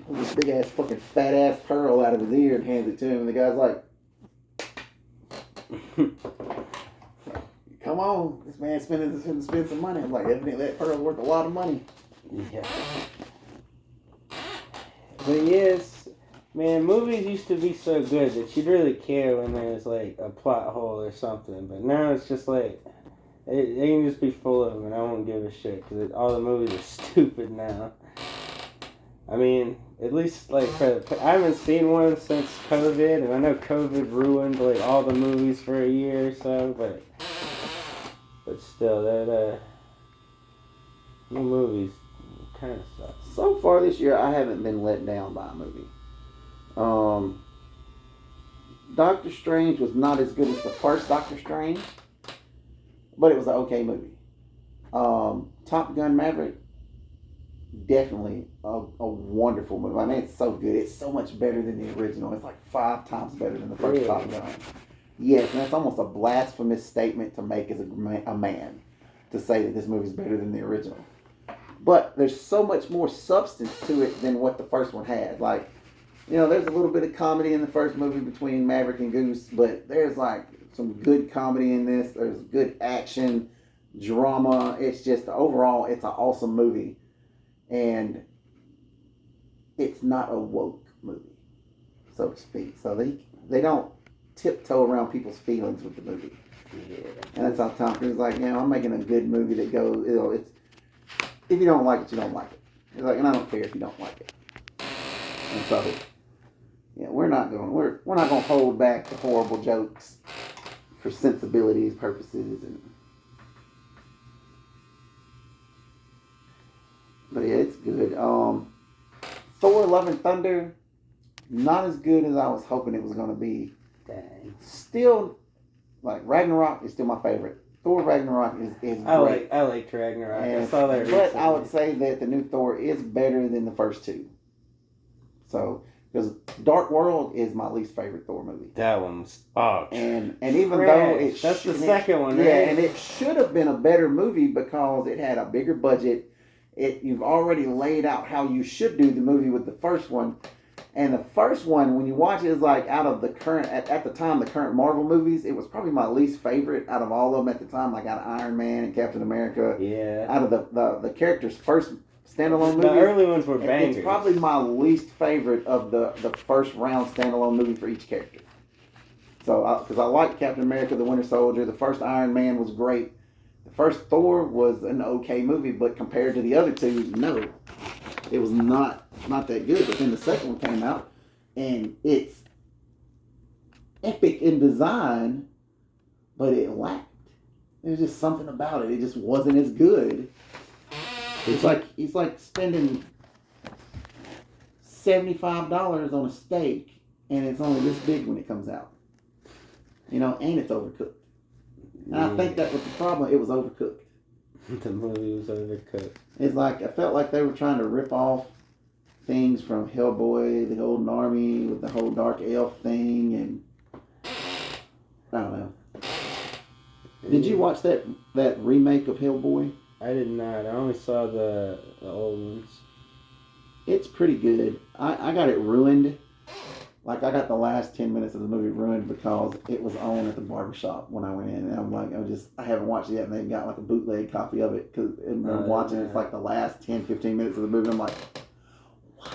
Pulls this big ass fucking fat ass pearl out of his ear and hands it to him, and the guy's like, come on, this man's spend some money. I'm like, evidently that pearl's worth a lot of money. Yeah. But yes, man, movies used to be so good that you'd really care when there's like a plot hole or something. But now it's just like, they can just be full of them and I won't give a shit because all the movies are stupid now. I mean, at least like I haven't seen one since COVID, and I know COVID ruined like all the movies for a year or so, but still, that new movies kind of suck. So far this year, I haven't been let down by a movie. Doctor Strange was not as good as the first Doctor Strange, but it was an okay movie. Top Gun Maverick, definitely a wonderful movie. I mean, it's so good. It's so much better than the original. It's like 5 times better than the first Really? Top Gun. Yes, and that's almost a blasphemous statement to make as a man, to say that this movie is better than the original. But there's so much more substance to it than what the first one had. Like, you know, there's a little bit of comedy in the first movie between Maverick and Goose, but there's like some good comedy in this. There's good action, drama. It's just overall, it's an awesome movie. And it's not a woke movie, so to speak. So they don't tiptoe around people's feelings with the movie. Yeah. And that's how Tom Cruise is like, you know, I'm making a good movie that goes, you know, it's, if you don't like it, you don't like it. He's like, and I don't care if you don't like it. And so, yeah, we're not going to hold back the horrible jokes for sensibilities purposes. But yeah, it's good. Thor: Love and Thunder, not as good as I was hoping it was going to be. Dang. Still, like, Ragnarok is still my favorite. Thor Ragnarok is great. I liked Ragnarok. And, I saw that recently. but I would say that the new Thor is better than the first two. So, because Dark World is my least favorite Thor movie. That one's and even trash. though That's the second one, right? Yeah, and it should have been a better movie because it had a bigger budget. You've already laid out how you should do the movie with the first one. And the first one, when you watch it, is like out of the current, at the time, the current Marvel movies, it was probably my least favorite out of all of them at the time. Like out of Iron Man and Captain America. Yeah. Out of the characters' first standalone movies. The early ones were bangers. It's probably my least favorite of the first round standalone movie for each character. So, because I liked Captain America, the Winter Soldier. The first Iron Man was great. The first Thor was an okay movie, but compared to the other two, no. It was not that good. But then the second one came out, and it's epic in design, but it lacked. There's just something about it. It just wasn't as good. It's like spending $75 on a steak, and it's only this big when it comes out. You know, and it's overcooked. And I think that was the problem. It was overcooked. The movie was overcooked. It's like, I felt like they were trying to rip off things from Hellboy, the Golden Army, with the whole Dark Elf thing, and I don't know. Did you watch that remake of Hellboy? I did not. I only saw the old ones. It's pretty good. I got it ruined Like, I got the last 10 minutes of the movie ruined because it was on at the barbershop when I went in. And I'm like, I haven't watched it yet. And they've got like a bootleg copy of it. Cause I'm watching it's like the last 10, 15 minutes of the movie. I'm like, wow.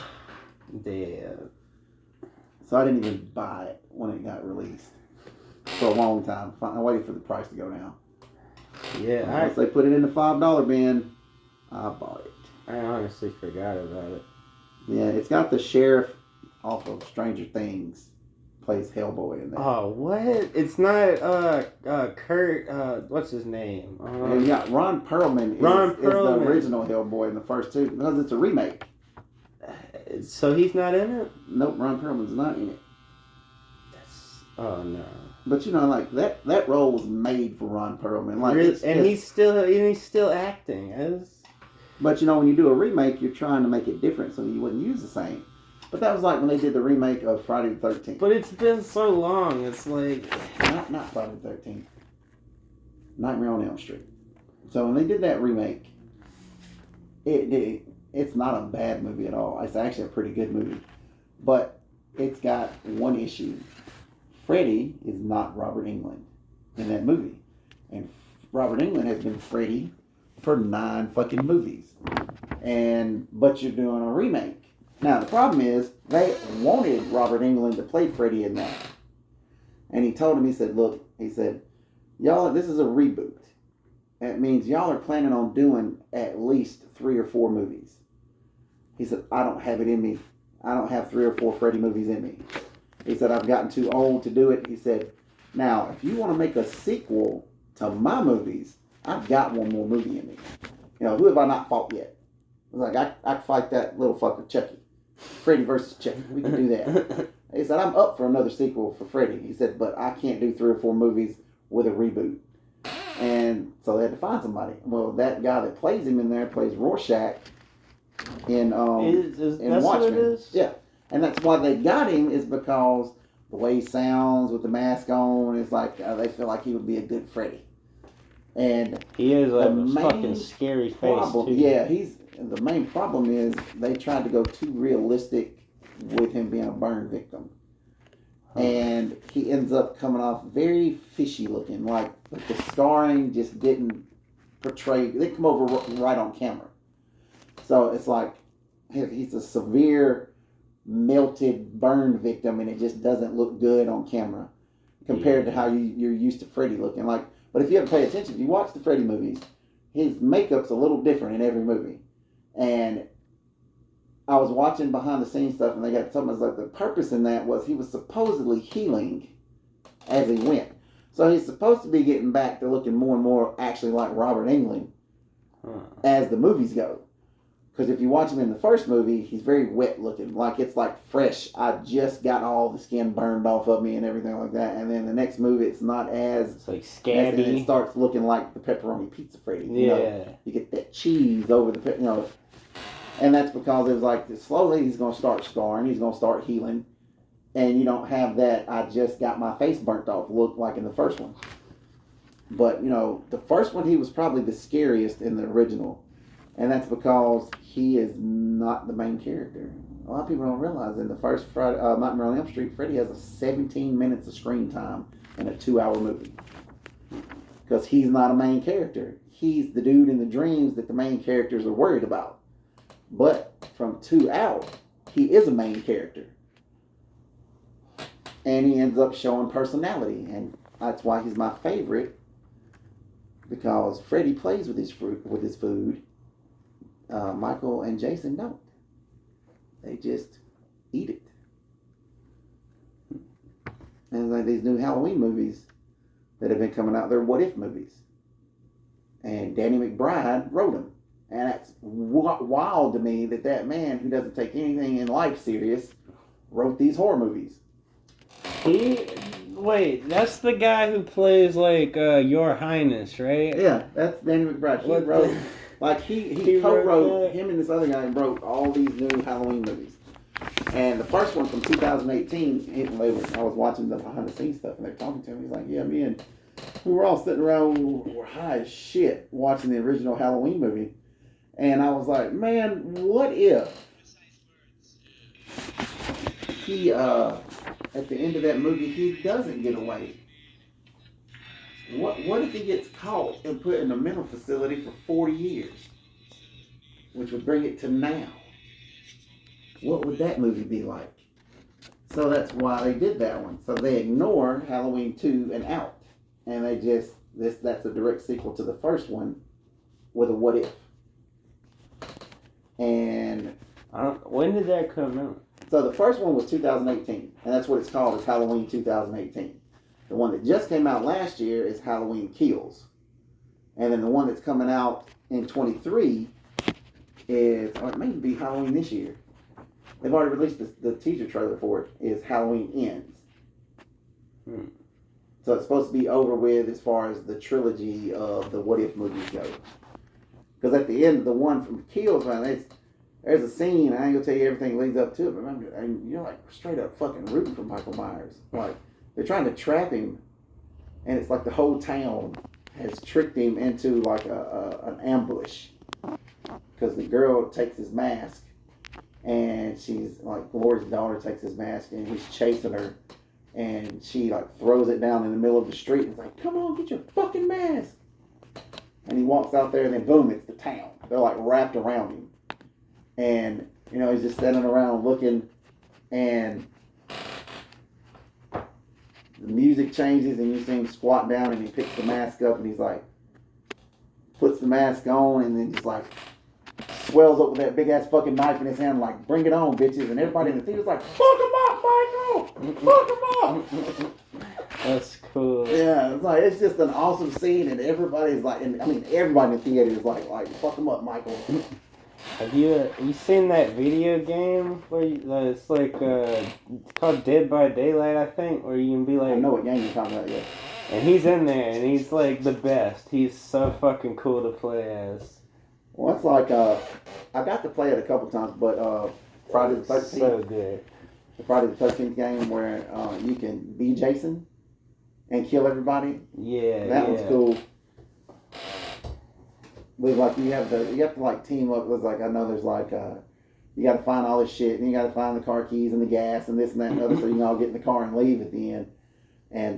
Damn. So I didn't even buy it when it got released for a long time. I waited for the price to go down. Yeah. Once they put it in the $5 bin, I bought it. I honestly forgot about it. Yeah, it's got the sheriff off of Stranger Things plays Hellboy in there. Oh, what? It's not Kurt, what's his name? And you got Ron Perlman is the original Hellboy in the first two because it's a remake. So he's not in it? Nope, Ron Perlman's not in it. Oh no. But you know, like that role was made for Ron Perlman. Like, really? He's still acting as. But you know, when you do a remake, you're trying to make it different so you wouldn't use the same. But that was like when they did the remake of Friday the 13th. But it's been so long. It's like not Friday the 13th. Nightmare on Elm Street. So when they did that remake, it's not a bad movie at all. It's actually a pretty good movie. But it's got one issue. Freddy is not Robert Englund in that movie. And Robert Englund has been Freddy for 9 fucking movies. But you're doing a remake. Now, the problem is, they wanted Robert Englund to play Freddy in that. And he told him, he said, y'all, this is a reboot. That means y'all are planning on doing at least 3 or 4 movies. He said, I don't have it in me. I don't have 3 or 4 Freddy movies in me. He said, I've gotten too old to do it. He said, now, if you want to make a sequel to my movies, I've got one more movie in me. You know, who have I not fought yet? I was like, I fight that little fucker, Chucky. Freddy versus Chucky. We can do that. He said, I'm up for another sequel for Freddy. He said, but I can't do 3 or 4 movies with a reboot. And so they had to find somebody. Well, that guy that plays him in there plays Rorschach in Watchmen. What it is? Yeah. And that's why they got him, is because the way he sounds with the mask on, it's like they feel like he would be a good Freddy. And he is a fucking scary face too. Yeah, the main problem is they tried to go too realistic with him being a burn victim. And he ends up coming off very fishy looking. Like the scarring just didn't portray, they come over right on camera. So it's like he's a severe melted burn victim, and it just doesn't look good on camera compared to how you're used to Freddy looking. Like, but if you ever pay attention, if you watch the Freddy movies, his makeup's a little different in every movie. And I was watching behind the scenes stuff, and they got something like the purpose in that was he was supposedly healing as he went. So he's supposed to be getting back to looking more and more actually like Robert Englund as the movies go. Because if you watch him in the first movie, he's very wet looking. Like, it's like fresh. I just got all the skin burned off of me and everything like that. And then the next movie, it's not as... It's like scabby. And it starts looking like the pepperoni pizza Freddy. You know? You get that cheese over the... You know. And that's because it was like, slowly he's going to start scarring. He's going to start healing. And you don't have that, I just got my face burnt off look like in the first one. But, you know, the first one, he was probably the scariest in the original. And that's because he is not the main character. A lot of people don't realize in the first Nightmare on Elm Street, Freddy has 17 minutes of screen time in a 2-hour movie. Because he's not a main character. He's the dude in the dreams that the main characters are worried about. But from 2 out, he is a main character. And he ends up showing personality. And that's why he's my favorite. Because Freddy plays with his food. Michael and Jason don't. They just eat it. And like these new Halloween movies that have been coming out, they're what if movies. And Danny McBride wrote them. And that's wild to me that man who doesn't take anything in life serious wrote these horror movies. Wait, that's the guy who plays like Your Highness, right? Yeah, that's Danny McBride. He wrote... Like, he co-wrote, him and this other guy wrote all these new Halloween movies. And the first one from 2018, I was watching the behind the scenes stuff, and they're talking to him. He's like, yeah, we were all sitting around, we were high as shit watching the original Halloween movie. And I was like, man, what if he at the end of that movie, he doesn't get away. What if he gets caught and put in a mental facility for 40 years? Which would bring it to now. What would that movie be like? So that's why they did that one. So they ignore Halloween 2 and Out. And they just, that's a direct sequel to the first one with a what if. And when did that come out? so the first one was 2018. And that's what it's called, is Halloween 2018. The one that just came out last year is Halloween Kills. And then the one that's coming out in 23 is, or it may be Halloween this year. They've already released the teaser trailer for it, is Halloween Ends. So it's supposed to be over with as far as the trilogy of the what if movies go. Because at the end of the one from Kills, man, there's a scene, I ain't gonna tell you everything leads up to it, but you're like straight up fucking rooting for Michael Myers. Like, they're trying to trap him, and it's like the whole town has tricked him into like an ambush. Because the girl takes his mask, and she's like, Laurie's daughter takes his mask, and he's chasing her, and she like throws it down in the middle of the street. And it's like, come on, get your fucking mask. And he walks out there, and then boom, it's the town. They're like wrapped around him. And, you know, he's just standing around looking, and the music changes, and you see him squat down, and he picks the mask up, and he's like, puts the mask on, and then just like swells up with that big ass fucking knife in his hand, like, bring it on, bitches. And everybody in the theater's like, fuck him up, Michael! Fuck him up! That's cool. Yeah, it's like, it's just an awesome scene, and everybody's like, everybody in the theater is like, fuck him up, Michael. Have you seen that video game where it's like it's called Dead by Daylight, I think, where you can be like, I know what game you're talking about, yeah. And he's in there, and he's like the best. He's so fucking cool to play as. Well, it's like I got to play it a couple times, but Friday the 13th. So good. The Friday the 13th game where you can be Jason and kill everybody. Yeah, that one's cool. With like you have to like team up with, like, I know there's like you got to find all this shit, and you got to find the car keys and the gas and this and that and other, so you can all get in the car and leave at the end. And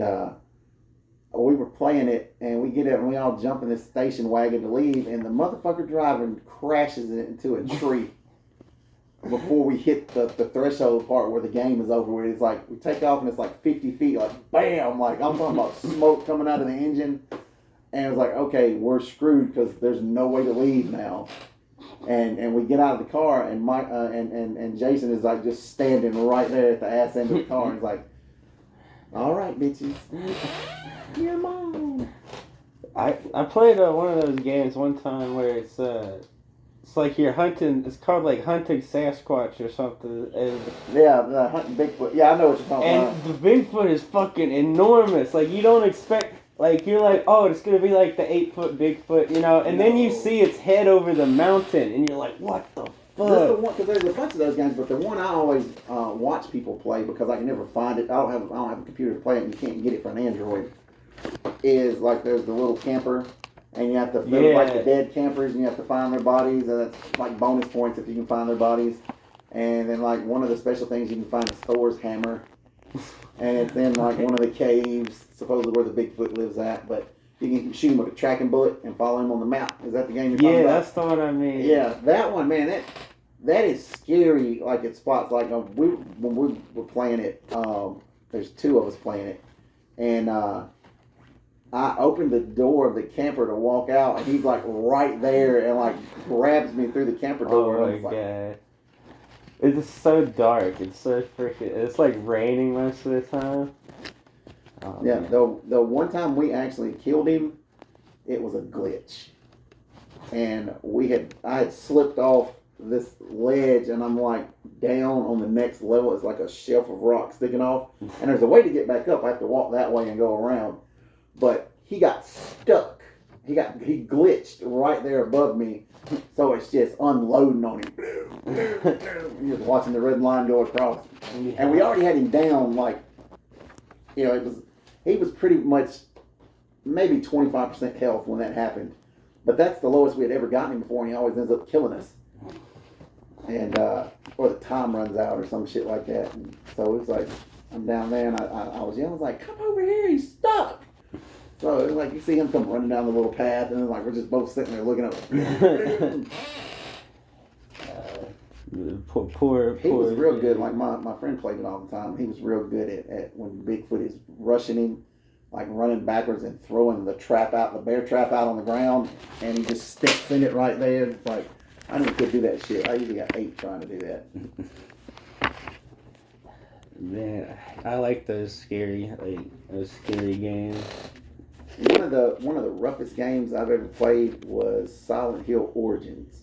we were playing it, and we get it, and we all jump in this station wagon to leave, and the motherfucker driver crashes it into a tree before we hit the threshold part where the game is over. Where it's like we take off, and it's like 50 feet, like bam, like I'm talking about smoke coming out of the engine. And it was like, okay, we're screwed because there's no way to leave now. And we get out of the car, and and Jason is like just standing right there at the ass end of the car, and he's like, all right, bitches, you're mine. I played one of those games one time where it's like you're hunting. It's called like hunting Sasquatch or something. And yeah, hunting Bigfoot. Yeah, I know what you're talking about. And the Bigfoot is fucking enormous. Like, you don't expect. Like, you're like, oh, it's going to be like the 8-foot Bigfoot, you know? And then you see its head over the mountain, and you're like, what the fuck? That's the one, because there's a bunch of those games, but the one I always watch people play, because I can never find it. I don't have a computer to play it, and you can't get it for an Android. Is like there's the little camper, and you have to like the dead campers, and you have to find their bodies, and that's like bonus points if you can find their bodies. And then like one of the special things you can find is Thor's hammer. And it's in like one of the caves, supposedly where the Bigfoot lives at. But you can shoot him with a tracking bullet and follow him on the map. Is that the game you're talking about? Yeah, that's the one I mean. Yeah, that one, man. That is scary. Like at spots, like when we were playing it. There's two of us playing it, and I opened the door of the camper to walk out, and he's like right there, and like grabs me through the camper door. Oh my god. It's so dark. It's so freaking. It's like raining most of the time. Oh, yeah, man. the one time we actually killed him, it was a glitch, and I had slipped off this ledge, and I'm like down on the next level. It's like a shelf of rock sticking off, and there's a way to get back up. I have to walk that way and go around, but he got stuck. He glitched right there above me, so it's just unloading on him. You're just watching the red line go across, and we already had him down. Like, you know, he was pretty much maybe 25% health when that happened, but that's the lowest we had ever gotten him before, and he always ends up killing us. And or the time runs out or some shit like that. And so it's like, I'm down there, and I was yelling, like, come over here, he's stuck. So it's like you see him come running down the little path, and then like we're just both sitting there looking up. Poor. He was real good. Like my friend played it all the time. He was real good at when Bigfoot is rushing him, like running backwards and throwing the bear trap out on the ground, and he just steps in it right there. It's like I never could do that shit. I usually got 8 trying to do that. Man, I like those scary games. One of the roughest games I've ever played was Silent Hill Origins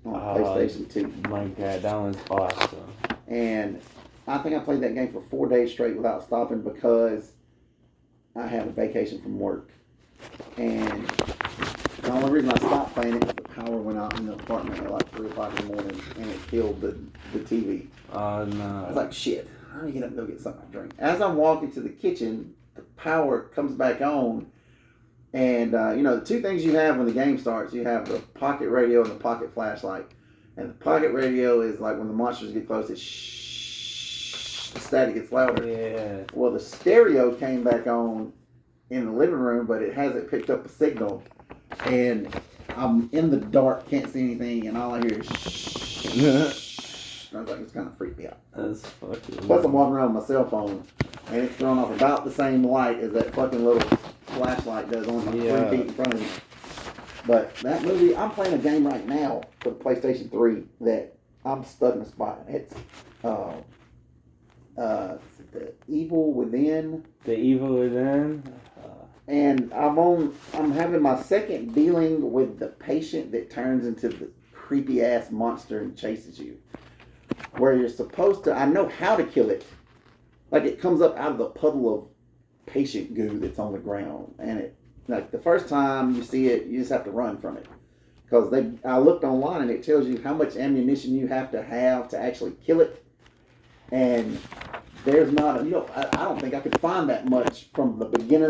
on PlayStation 2. My God, that one's awesome. And I think I played that game for 4 days straight without stopping because I had a vacation from work. And the only reason I stopped playing it was the power went out in the apartment at like 3 o'clock in the morning, and it killed the TV. Oh no! I was like, shit, I'm gonna get up and go get something to drink. As I'm walking to the kitchen, the power comes back on. And, the 2 things you have when the game starts, you have the pocket radio and the pocket flashlight. And the pocket radio is like when the monsters get close, it's shh, the static gets louder. Yeah. Well, the stereo came back on in the living room, but it hasn't picked up a signal. And I'm in the dark, can't see anything, and all I hear is shh. And I was like, it's kind of freaked me out. That's fucking Plus, I'm walking around with my cell phone, and it's throwing off about the same light as that fucking little flashlight does on 3 feet in front of me. But that movie, I'm playing a game right now for the PlayStation 3 that I'm stuck in a spot. It's The Evil Within. The Evil Within. And I'm having my second dealing with the patient that turns into the creepy ass monster and chases you. Where you're supposed to, I know how to kill it. Like it comes up out of the puddle of patient goo that's on the ground, and it like the first time you see it, you just have to run from it because I looked online and it tells you how much ammunition you have to actually kill it, and there's not I don't think I could find that much from the beginning